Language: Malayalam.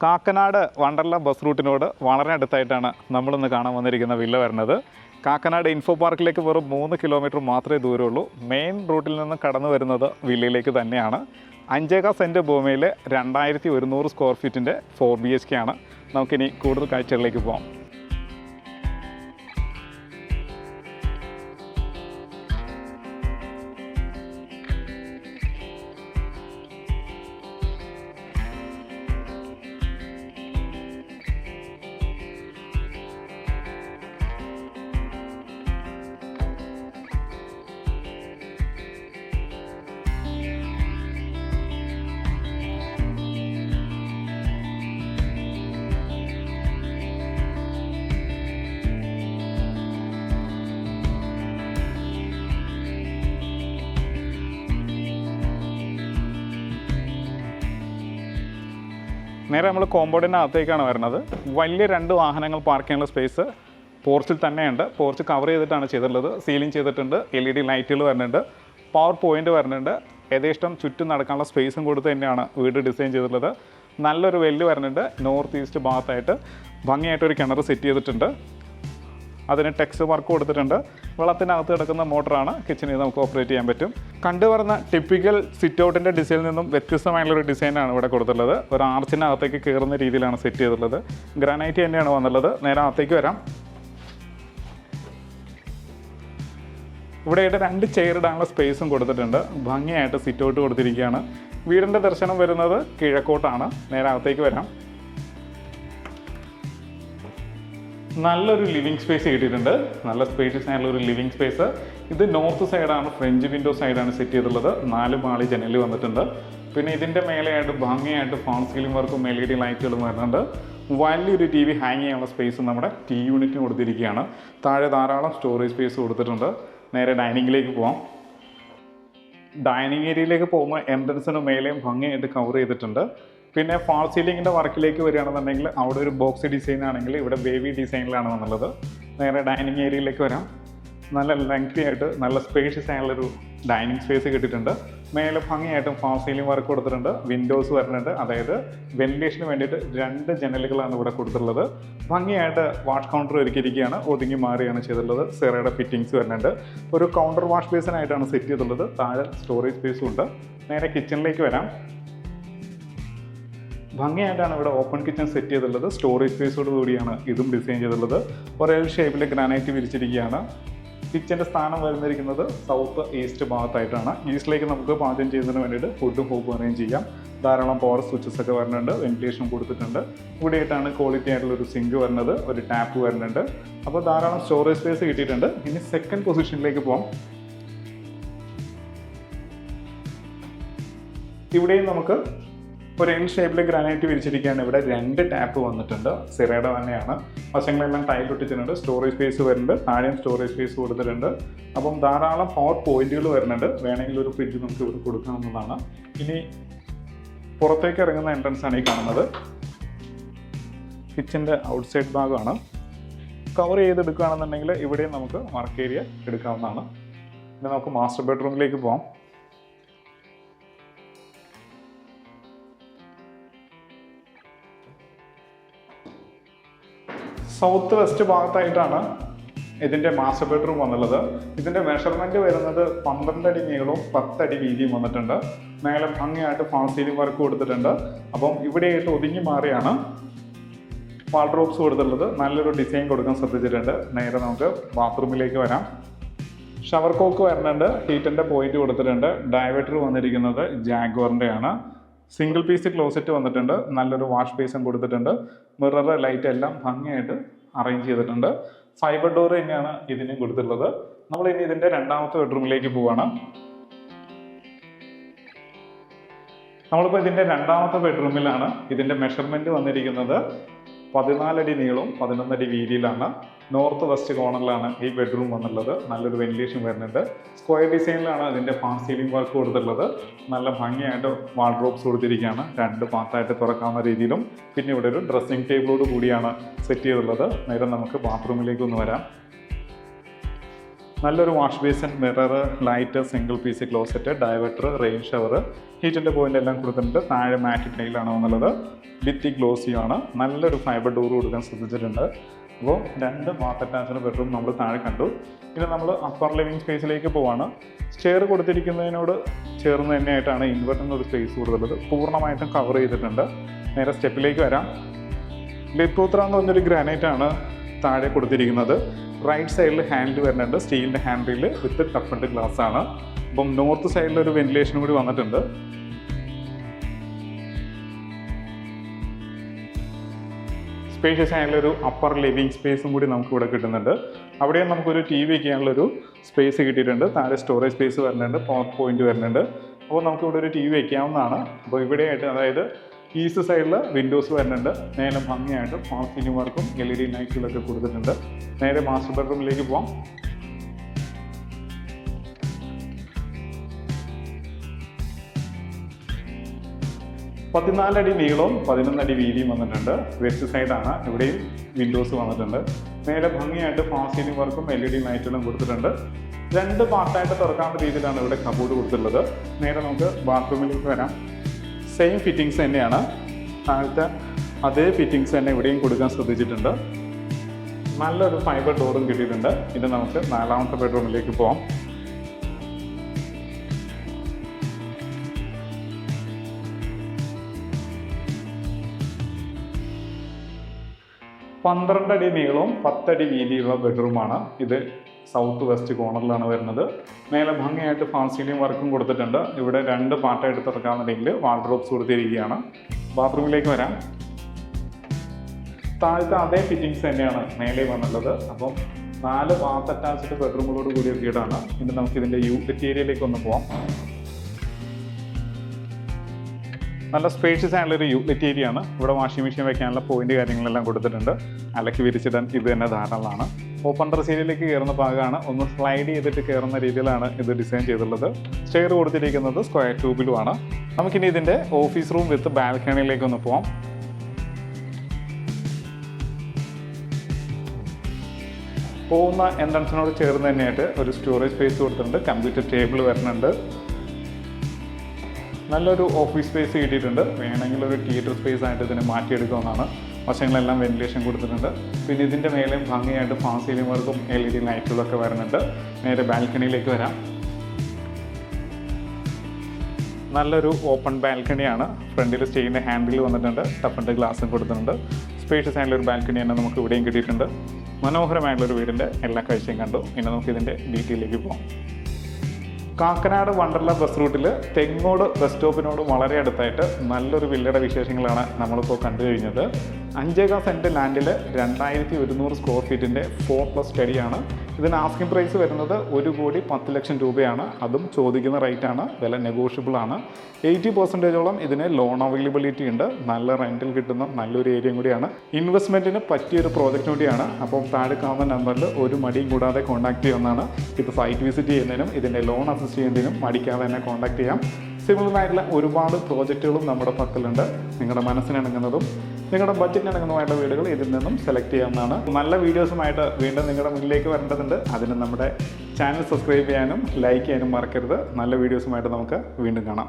കാക്കനാട് വണ്ടർല ബസ് റൂട്ടിനോട് വളരെ അടുത്തായിട്ടാണ് നമ്മളിന്ന് കാണാൻ വന്നിരിക്കുന്ന വില്ല വരുന്നത്. കാക്കനാട് ഇൻഫോ പാർക്കിലേക്ക് വെറും 3 കിലോമീറ്റർ മാത്രമേ ദൂരമുള്ളൂ. മെയിൻ റൂട്ടിൽ നിന്ന് കടന്നു വരുന്നത് വില്ലയിലേക്ക് തന്നെയാണ്. 5 സെൻറ്റ് ഭൂമിയിൽ 2100 സ്ക്വയർ ഫീറ്റിൻ്റെ 4 BHK ആണ്. നമുക്കിനി കൂടുതൽ കാഴ്ചകളിലേക്ക് പോകാം. നേരെ നമ്മൾ കോമ്പൗണ്ടിനകത്തേക്കാണ് വരുന്നത്. വലിയ 2 വാഹനങ്ങൾ പാർക്ക് ചെയ്യാനുള്ള സ്പേസ് പോർച്ചിൽ തന്നെയുണ്ട്. പോർച്ച് കവർ ചെയ്തിട്ടാണ് ചെയ്തിട്ടുള്ളത്. സീലിംഗ് ചെയ്തിട്ടുണ്ട്. LED ലൈറ്റുകൾ വരുന്നുണ്ട്. പവർ പോയിൻ്റ് വരുന്നുണ്ട്. യഥേഷ്ടം ചുറ്റും നടക്കാനുള്ള സ്പേസും കൊടുത്ത് തന്നെയാണ് വീട് ഡിസൈൻ ചെയ്തിട്ടുള്ളത്. നല്ലൊരു വെല്ല് വരുന്നുണ്ട്. നോർത്ത് ഈസ്റ്റ് ഭാഗത്തായിട്ട് ഭംഗിയായിട്ടൊരു കിണർ സെറ്റ് ചെയ്തിട്ടുണ്ട്. അതിന് ടെക്സ്റ്റ് വർക്ക് കൊടുത്തിട്ടുണ്ട്. വെള്ളത്തിനകത്ത് കിടക്കുന്ന മോട്ടറാണ്. കിച്ചണിൽ നമുക്ക് ഓപ്പറേറ്റ് ചെയ്യാൻ പറ്റും. കണ്ടുവരുന്ന ടിപ്പിക്കൽ സിറ്റ് ഔട്ടിൻ്റെ ഡിസൈനിൽ നിന്നും വ്യത്യസ്തമായുള്ളൊരു ഡിസൈനാണ് ഇവിടെ കൊടുത്തിട്ടുള്ളത്. ഒരു ആർച്ചിനകത്തേക്ക് കയറുന്ന രീതിയിലാണ് സെറ്റ് ചെയ്തിട്ടുള്ളത്. ഗ്രാനൈറ്റ് തന്നെയാണ് വന്നുള്ളത്. നേരെ അകത്തേക്ക് വരാം. ഇവിടെയായിട്ട് 2 ചെയർ ഇടാനുള്ള സ്പേസും കൊടുത്തിട്ടുണ്ട്. ഭംഗിയായിട്ട് സിറ്റ് ഔട്ട് കൊടുത്തിരിക്കുകയാണ്. വീടിൻ്റെ ദർശനം വരുന്നത് കിഴക്കോട്ടാണ്. നേരെ അകത്തേക്ക് വരാം. നല്ലൊരു ലിവിങ് സ്പേസ് കിട്ടിയിട്ടുണ്ട്. നല്ല സ്പേഷ്യസ് ആയിട്ടുള്ള ഒരു ലിവിങ് സ്പേസ്. ഇത് നോർത്ത് സൈഡാണ്, ഫ്രഞ്ച് വിൻഡോ സൈഡാണ് സെറ്റ് ചെയ്തിട്ടുള്ളത്. 4 പാളി ജനൽ വന്നിട്ടുണ്ട്. പിന്നെ ഇതിൻ്റെ മേലെയായിട്ട് ഭംഗിയായിട്ട് ഫോൺ സീലിംഗ് വർക്കും LED ലൈറ്റുകളും വരുന്നുണ്ട്. വലിയൊരു TV ഹാങ് ചെയ്യാനുള്ള സ്പേസ് നമ്മുടെ TV യൂണിറ്റിന് കൊടുത്തിരിക്കുകയാണ്. താഴെ ധാരാളം സ്റ്റോറേജ് സ്പേസ് കൊടുത്തിട്ടുണ്ട്. നേരെ ഡൈനിങ്ങിലേക്ക് പോകാം. ഡൈനിങ് ഏരിയയിലേക്ക് പോകുമ്പോൾ എൻട്രൻസിന് മേലെയും ഭംഗിയായിട്ട് കവർ ചെയ്തിട്ടുണ്ട്. പിന്നെ ഫാൾ സീലിങ്ങിൻ്റെ വർക്കിലേക്ക് വരികയാണെന്നുണ്ടെങ്കിൽ അവിടെ ഒരു ബോക്സ് ഡിസൈൻ ആണെങ്കിൽ ഇവിടെ ബേബി ഡിസൈനിലാണ് വന്നുള്ളത്. നേരെ ഡൈനിങ് ഏരിയയിലേക്ക് വരാം. നല്ല ലെങ്തി ആയിട്ട് നല്ല സ്പേഷ്യസ് ആയുള്ളൊരു ഡൈനിങ് സ്പേസ് കിട്ടിയിട്ടുണ്ട്. മേലെ ഭംഗിയായിട്ടും ഫാൾ സീലിംഗ് വർക്ക് കൊടുത്തിട്ടുണ്ട്. വിൻഡോസ് വരുന്നുണ്ട്. അതായത് വെന്റിലേഷന് വേണ്ടിയിട്ട് 2 ജനലുകളാണ് ഇവിടെ കൊടുത്തിട്ടുള്ളത്. ഭംഗിയായിട്ട് വാഷ് കൗണ്ടർ ഒരുക്കിയിരിക്കുകയാണ്. ഒതുങ്ങി മാറിയാണ് ചെയ്തിട്ടുള്ളത്. സെറയുടെ ഫിറ്റിങ്സ് വരുന്നുണ്ട്. ഒരു കൗണ്ടർ വാഷ് ബേസിനായിട്ടാണ് സെറ്റ് ചെയ്തിട്ടുള്ളത്. താഴെ സ്റ്റോറേജ് സ്പേസും ഉണ്ട്. നേരെ കിച്ചണിലേക്ക് വരാം. ഭംഗിയായിട്ടാണ് ഇവിടെ ഓപ്പൺ കിച്ചൺ സെറ്റ് ചെയ്തിട്ടുള്ളത്. സ്റ്റോറേജ് സ്പേസോട് കൂടിയാണ് ഇതും ഡിസൈൻ ചെയ്തിട്ടുള്ളത്. ഒരേ ഷേപ്പിൽ ഗ്രാനൈറ്റ് വിരിച്ചിരിക്കുകയാണ്. കിച്ചൻ്റെ സ്ഥാനം വരുന്നിരിക്കുന്നത് സൗത്ത് ഈസ്റ്റ് ഭാഗത്തായിട്ടാണ്. ഈസ്റ്റിലേക്ക് നമുക്ക് പാചകം ചെയ്യുന്നതിന് വേണ്ടിയിട്ട് ഫുഡും ഹോപ്പും അറേഞ്ച് ചെയ്യാം. ധാരാളം പവർ സ്വിച്ചസ് ഒക്കെ വരുന്നുണ്ട്. വെന്റിലേഷൻ കൊടുത്തിട്ടുണ്ട്. ഇവിടെയായിട്ടാണ് ക്വാളിറ്റി ആയിട്ടുള്ളൊരു സിങ്ക് വരുന്നത്. ഒരു ടാപ്പ് വരുന്നുണ്ട്. അപ്പോൾ ധാരാളം സ്റ്റോറേജ് സ്പേസ് കിട്ടിയിട്ടുണ്ട്. ഇനി സെക്കൻഡ് പൊസിഷനിലേക്ക് പോകാം. ഇവിടെയും നമുക്ക് ഒരു എൻ ഷേപ്പിൽ ഗ്രാനൈറ്റ് വിരിച്ചിരിക്കുകയാണ്. ഇവിടെ 2 ടാപ്പ് വന്നിട്ടുണ്ട്. സിറയുടെ തന്നെയാണ്. വശങ്ങളെല്ലാം ടൈൽ ഒട്ടിച്ചിട്ടുണ്ട്. സ്റ്റോറേജ് സ്പേസ് വരുന്നുണ്ട്. താഴെയും സ്റ്റോറേജ് സ്പേസ് കൊടുത്തിട്ടുണ്ട്. അപ്പം ധാരാളം പവർ പോയിന്റുകൾ വരുന്നുണ്ട്. വേണമെങ്കിൽ ഒരു ഫ്രിഡ്ജ് നമുക്ക് ഇവിടെ കൊടുക്കാവുന്നതാണ്. ഇനി പുറത്തേക്ക് ഇറങ്ങുന്ന എൻട്രൻസ് ആണ് ഈ കാണുന്നത്. കിച്ചൻ്റെ ഔട്ട്സൈഡ് ഭാഗമാണ്. കവർ ചെയ്തെടുക്കുകയാണെന്നുണ്ടെങ്കിൽ ഇവിടെയും നമുക്ക് വർക്ക് ഏരിയ എടുക്കാവുന്നതാണ്. ഇനി നമുക്ക് മാസ്റ്റർ ബെഡ്റൂമിലേക്ക് പോകാം. സൗത്ത് വെസ്റ്റ് ഭാഗത്തായിട്ടാണ് ഇതിൻ്റെ മാസ്റ്റർ ബെഡ്റൂം വന്നുള്ളത്. ഇതിൻ്റെ മെഷർമെൻറ്റ് വരുന്നത് 12 അടി നീളവും 10 അടി വീതിയും വന്നിട്ടുണ്ട്. മേലെ ഭംഗിയായിട്ട് ഫാൾ സീലിംഗ് വർക്ക് കൊടുത്തിട്ടുണ്ട്. അപ്പം ഇവിടെയായിട്ട് ഒതുങ്ങി മാറിയാണ് വാൾഡ്രോബ്സ് കൊടുത്തിട്ടുള്ളത്. നല്ലൊരു ഡിസൈൻ കൊടുക്കാൻ ശ്രദ്ധിച്ചിട്ടുണ്ട്. നേരെ നമുക്ക് ബാത്റൂമിലേക്ക് വരാം. ഷവർ കോക്ക് വരുന്നുണ്ട്. ഹീറ്ററിൻ്റെ പോയിന്റ് കൊടുത്തിട്ടുണ്ട്. ഡൈവേറ്റർ വന്നിരിക്കുന്നത് ജാഗ്വറിൻ്റെ ആണ്. സിംഗിൾ പീസ് ക്ലോസറ്റ് വന്നിട്ടുണ്ട്. നല്ലൊരു വാഷ് ബേസും കൊടുത്തിട്ടുണ്ട്. മിറർ ലൈറ്റ് എല്ലാം ഭംഗിയായിട്ട് അറേഞ്ച് ചെയ്തിട്ടുണ്ട്. ഫൈബർ ഡോർ തന്നെയാണ് ഇതിനും കൊടുത്തിട്ടുള്ളത്. നമ്മൾ ഇനി ഇതിൻ്റെ 2ാമത്തെ ബെഡ്റൂമിലേക്ക് പോവുകയാണ്. നമ്മളിപ്പോൾ ഇതിൻ്റെ 2ാമത്തെ ബെഡ്റൂമിലാണ്. ഇതിൻ്റെ മെഷർമെൻറ്റ് വന്നിരിക്കുന്നത് 14 അടി നീളവും 11 അടി വീതിയിലാണ്. നോർത്ത് വെസ്റ്റ് കോർണറിലാണ് ഈ ബെഡ്റൂം വന്നുള്ളത്. നല്ലൊരു വെന്റിലേഷൻ വരുന്നുണ്ട്. സ്ക്വയർ ഡിസൈനിലാണ് അതിൻ്റെ ഫാൾ സീലിംഗ് വർക്ക് കൊടുത്തിട്ടുള്ളത്. നല്ല ഭംഗിയായിട്ട് വാൾഡ്രോബ്സ് കൊടുത്തിരിക്കുകയാണ്. 2 പാർട്ടായിട്ട് തുറക്കാവുന്ന രീതിയിലും. പിന്നെ ഇവിടെ ഒരു ഡ്രസ്സിംഗ് ടേബിളോട് കൂടിയാണ് സെറ്റ് ചെയ്തിട്ടുള്ളത്. നേരെ നമുക്ക് ബാത്റൂമിലേക്ക് ഒന്ന് വരാം. നല്ലൊരു wash basin, mirror, light, single piece closet, diverter, rain shower, ഹീറ്റിൻ്റെ പോയിന്റ് എല്ലാം കൊടുത്തിട്ടുണ്ട്. താഴെ മാറ്റ് ടൈലാണ് വന്നുള്ളത്. ഭിത്തി ഗ്ലോസിയാണ്. നല്ലൊരു ഫൈബർ ഡോർ കൊടുക്കാൻ ശ്രദ്ധിച്ചിട്ടുണ്ട്. അപ്പോൾ 2 ബാത്ത് അറ്റാച്ച്ഡ് ബെഡ്റൂം നമ്മൾ താഴെ കണ്ടു. പിന്നെ നമ്മൾ അപ്പർ ലിവിങ് സ്പേസിലേക്ക് പോവാണ്. സ്റ്റെയർ കൊടുത്തിരിക്കുന്നതിനോട് ചേർന്ന് തന്നെയായിട്ടാണ് ഇൻവെർട്ടറിന് ഒരു സ്പേസ് കൊടുത്തുള്ളത്. പൂർണ്ണമായിട്ടും കവർ ചെയ്തിട്ടുണ്ട്. നേരെ സ്റ്റെപ്പിലേക്ക് വരാം. ലിപ്രൂത്ര എന്ന് പറഞ്ഞൊരു ഗ്രാനൈറ്റ് ആണ് താഴെ കൊടുത്തിരിക്കുന്നത്. റൈറ്റ് സൈഡിൽ ഹാൻഡിൽ വരുന്നുണ്ട്. സ്റ്റീലിൻ്റെ ഹാൻഡിൽ വിത്ത് ടഫൻഡ് ഗ്ലാസ് ആണ്. അപ്പം നോർത്ത് സൈഡിൽ ഒരു വെന്റിലേഷൻ കൂടി വന്നിട്ടുണ്ട്. സ്പേഷ്യസ് ആയിട്ടുള്ളൊരു അപ്പർ ലിവിങ് സ്പേസും കൂടി നമുക്ക് ഇവിടെ കിട്ടുന്നുണ്ട്. അവിടെയും നമുക്കൊരു TV വയ്ക്കാനുള്ളൊരു സ്പേസ് കിട്ടിയിട്ടുണ്ട്. താഴെ സ്റ്റോറേജ് സ്പേസ് വരുന്നുണ്ട്, പവർ പോയിന്റ് വരുന്നുണ്ട്. അപ്പോൾ നമുക്കിവിടെ ഒരു TV വയ്ക്കാവുന്നതാണ്. അപ്പോൾ ഇവിടെയായിട്ട് അതായത് ഈസ്റ്റ് സൈഡിൽ വിൻഡോസ് വരുന്നുണ്ട്. നേരെ ഭംഗിയായിട്ട് ഫാൾ സീലിംഗ് വർക്കും LED ലൈറ്റുകളൊക്കെ കൊടുത്തിട്ടുണ്ട്. നേരെ മാസ്റ്റർ ബെഡ്റൂമിലേക്ക് പോകാം. പതിനാല് അടി നീളവും 11 അടി വീതിയും വന്നിട്ടുണ്ട്. വെസ്റ്റ് സൈഡാണ്. ഇവിടെയും വിൻഡോസ് വന്നിട്ടുണ്ട്. നേരെ ഭംഗിയായിട്ട് ഫാൾ സീലിംഗ് വർക്കും LED ലൈറ്റുകളും കൊടുത്തിട്ടുണ്ട്. 2 പാർട്ടായിട്ട് തുറക്കാവുന്ന രീതിയിലാണ് ഇവിടെ കബോർഡ് കൊടുത്തിട്ടുള്ളത്. നേരെ നമുക്ക് ബാത്റൂമിലേക്ക് വരാം. സെയിം ഫിറ്റിങ്സ് തന്നെയാണ്. താഴത്തെ അതേ ഫിറ്റിങ്സ് തന്നെ ഇവിടെയും കൊടുക്കാൻ ശ്രദ്ധിച്ചിട്ടുണ്ട്. നല്ലൊരു ഫൈബർ ഡോറും കിട്ടിയിട്ടുണ്ട്. ഇത് നമുക്ക് 4ാമത്തെ ബെഡ്റൂമിലേക്ക് പോകാം. പന്ത്രണ്ട് അടി നീളവും 10 അടി വീതിയുള്ള ബെഡ്റൂമാണ്. ഇത് സൗത്ത് വെസ്റ്റ് കോർണറിലാണ് വരുന്നത്. മേലെ ഭംഗിയായിട്ട് ഫാൾ സീലിംഗ് വർക്കും കൊടുത്തിട്ടുണ്ട്. ഇവിടെ 2 പാർട്ടായിട്ട് തുറക്കാമെന്നുണ്ടെങ്കിൽ വാർഡ്രോബ്സ് കൊടുത്തിരിക്കുകയാണ്. ബാത്റൂമിലേക്ക് വരാം. താഴത്തെ അതേ ഫിറ്റിങ്സ് തന്നെയാണ് മേലെ വന്നുള്ളത്. അപ്പം 4 ബാത്ത് അറ്റാച്ച്ഡ് ബെഡ്റൂമുകളോട് കൂടി എത്തിയിട്ടാണ്. ഇനി നമുക്ക് ഇതിൻ്റെ യൂട്ടിലിറ്റി ഏരിയയിലേക്ക് ഒന്ന് പോകാം. നല്ല സ്പേഷ്യസ് ആയിട്ടുള്ളൊരു യൂട്ടിലിറ്റി ഏരിയ ആണ്. ഇവിടെ വാഷിംഗ് മെഷീൻ വെക്കാനുള്ള പോയിന്റ് കാര്യങ്ങളെല്ലാം കൊടുത്തിട്ടുണ്ട്. അലക്കി വിരിച്ചിടാൻ ഇത് തന്നെ ധാരാളമാണ്. ഓപ്പൺ ടെറസ് ഏരിയയിലേക്ക് കയറുന്ന ഭാഗമാണ്. ഒന്ന് സ്ലൈഡ് ചെയ്തിട്ട് കയറുന്ന രീതിയിലാണ് ഇത് ഡിസൈൻ ചെയ്തിട്ടുള്ളത്. സ്റ്റെയർ കൊടുത്തിരിക്കുന്നത് സ്ക്വയർ ട്യൂബിലുമാണ്. നമുക്കിനി ഇതിൻ്റെ ഓഫീസ് റൂം വിത്ത് ബാൽക്കണിയിലേക്ക് ഒന്ന് പോകാം. പോകുന്ന എൻട്രൻസിനോട് ചേർന്ന് തന്നെയായിട്ട് ഒരു സ്റ്റോറേജ് സ്പേസ് കൊടുത്തിട്ടുണ്ട്. കമ്പ്യൂട്ടർ ടേബിൾ വരുന്നുണ്ട്. നല്ലൊരു ഓഫീസ് സ്പേസ് കിട്ടിയിട്ടുണ്ട്. വേണമെങ്കിൽ ഒരു തിയേറ്റർ സ്പേസ് ആയിട്ട് ഇതിനെ മാറ്റിയെടുക്കാവുന്നതാണ്. വശങ്ങളെല്ലാം വെന്റിലേഷൻ കൊടുത്തിട്ടുണ്ട്. പിന്നെ ഇതിൻ്റെ മേലെയും ഭംഗിയായിട്ട് ഫാൾ സീലിംഗ് വർക്കും LED ലൈറ്റുകളൊക്കെ വരുന്നുണ്ട്. നേരെ ബാൽക്കണിയിലേക്ക് വരാം. നല്ലൊരു ഓപ്പൺ ബാൽക്കണിയാണ്. ഫ്രണ്ടിൽ സ്റ്റീലിൻ്റെ ഹാൻഡിൽ വന്നിട്ടുണ്ട്. ടഫൻഡ് ഗ്ലാസും കൊടുത്തിട്ടുണ്ട്. സ്പേഷ്യസ് ആയിട്ടുള്ളൊരു ബാൽക്കണി തന്നെ നമുക്ക് ഇവിടെയും കിട്ടിയിട്ടുണ്ട്. മനോഹരമായിട്ടുള്ളൊരു വീടിൻ്റെ എല്ലാ കാഴ്ചയും കണ്ടു. ഇനി നമുക്ക് ഇതിൻ്റെ ഡീറ്റെയിലേക്ക് പോകാം. കാക്കനാട് വണ്ടർല ബസ് റൂട്ടിൽ തെങ്ങോട് ബസ് സ്റ്റോപ്പിനോട് വളരെ അടുത്തായിട്ട് നല്ലൊരു വില്ലയുടെ വിശേഷങ്ങളാണ് നമ്മളിപ്പോൾ കണ്ടു കഴിഞ്ഞത്. 5 സെൻറ്റ് ലാൻഡിൽ 2100 സ്ക്വയർ ഫീറ്റിൻ്റെ 4+ സ്റ്റഡിയാണ്. ഇതിന് ആസ്കിംഗ് പ്രൈസ് വരുന്നത് 1,10,00,000 രൂപയാണ്. അതും ചോദിക്കുന്ന റേറ്റാണ്. വില നെഗോഷ്യബിൾ ആണ്. 80% ഇതിന് ലോൺ അവൈലബിലിറ്റി ഉണ്ട്. നല്ല റെൻറ്റിൽ കിട്ടുന്ന നല്ലൊരു ഏരിയയും കൂടിയാണ്. ഇൻവെസ്റ്റ്മെൻറ്റിന് പറ്റിയൊരു പ്രോജക്റ്റ് കൂടിയാണ്. അപ്പോൾ താഴെ കാണുന്ന നമ്പറിൽ ഒരു മടിയും കൂടാതെ കോൺടാക്ട് ചെയ്യുന്നതാണ്. ഇത് സൈറ്റ് വിസിറ്റ് ചെയ്യുന്നതിനും ഇതിൻ്റെ ലോൺ അസിസ്റ്റ് ചെയ്യുന്നതിനും മടിക്കാതെ തന്നെ കോൺടാക്ട് ചെയ്യാം. സിമിലറായിട്ടുള്ള ഒരുപാട് പ്രോജക്റ്റുകളും നമ്മുടെ പക്കലുണ്ട്. നിങ്ങളുടെ മനസ്സിനിണങ്ങുന്നതും നിങ്ങളുടെ ബഡ്ജറ്റിനിണങ്ങുന്നതുമായിട്ടുള്ള വീടുകൾ ഇതിൽ നിന്നും സെലക്ട് ചെയ്യാവുന്നതാണ്. നല്ല വീഡിയോസുമായിട്ട് വീണ്ടും നിങ്ങളുടെ മുന്നിലേക്ക് വരേണ്ടതുണ്ട്. അതിന് നമ്മുടെ ചാനൽ സബ്സ്ക്രൈബ് ചെയ്യാനും ലൈക്ക് ചെയ്യാനും മറക്കരുത്. നല്ല വീഡിയോസുമായിട്ട് നമുക്ക് വീണ്ടും കാണാം.